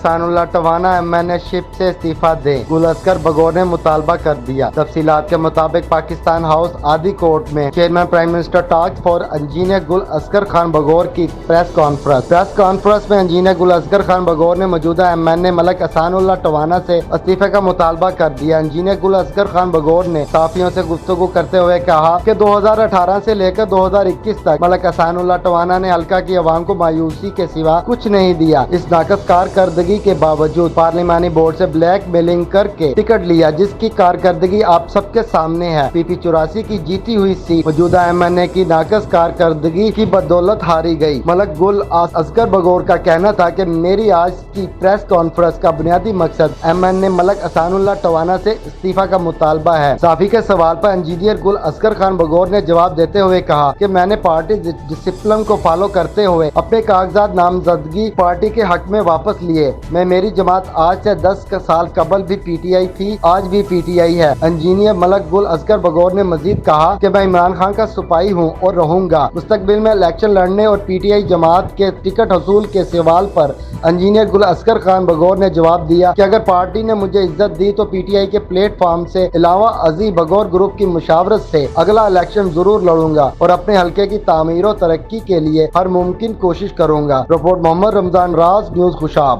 احسان اللہ ٹوانا MNA شپ سے استعفیٰ دیں، گل اصغر بگور نے مطالبہ کر دیا۔ تفصیلات کے مطابق پاکستان ہاؤس آدی کورٹ میں chairman prime minister task force engineer Gul Asghar Khan بگور کی پریس کانفرنس میں انجینئر گل اصغر خان بگور نے موجودہ MNA ملک احسان اللہ ٹوانا سے استعفے کا مطالبہ کر دیا۔ انجینئر گل اصغر خان بگور نے صحافیوں سے گفتگو کرتے ہوئے کہا کہ 2018 سے لے کر 2021 تک ملک احسان اللہ ٹوانا نے حلقہ کی عوام کو مایوسی کے سوا کچھ نہیں دیا۔ اس ناقص کارکردگی کے باوجود پارلیمانی بورڈ سے بلیک میلنگ کر کے ٹکٹ لیا، جس کی کارکردگی آپ سب کے سامنے ہے۔ PP 84 کی جیتی ہوئی سیٹ موجودہ MNA کی ناقص کارکردگی کی بدولت ہاری گئی۔ ملک گل اصغر بگور کا کہنا تھا کہ میری آج کی پریس کانفرنس کا بنیادی مقصد MNA ملک احسان اللہ ٹوانا سے استعفیٰ کا مطالبہ ہے۔ صحافی کے سوال پر انجینئر گل اصغر خان بگور نے جواب دیتے ہوئے کہا کہ میں نے پارٹی ڈسپلن کو فالو کرتے ہوئے اپنے کاغذات نامزدگی پارٹی کے حق میں واپس لیے۔ میری جماعت آج سے 10 سال قبل بھی PTI تھی، آج بھی PTI ہے۔ انجینئر ملک گل اصغر بگور نے مزید کہا کہ میں عمران خان کا سپاہی ہوں اور رہوں گا۔ مستقبل میں الیکشن لڑنے اور PTI جماعت کے ٹکٹ حصول کے سوال پر انجینئر گل اصغر خان بگور نے جواب دیا کہ اگر پارٹی نے مجھے عزت دی تو PTI کے پلیٹ فارم سے علاوہ ازیں بگور گروپ کی مشاورت سے اگلا الیکشن ضرور لڑوں گا اور اپنے حلقے کی تعمیر و ترقی کے لیے ہر ممکن کوشش کروں گا۔ رپورٹ محمد رمضان راز، نیوز خوشاب۔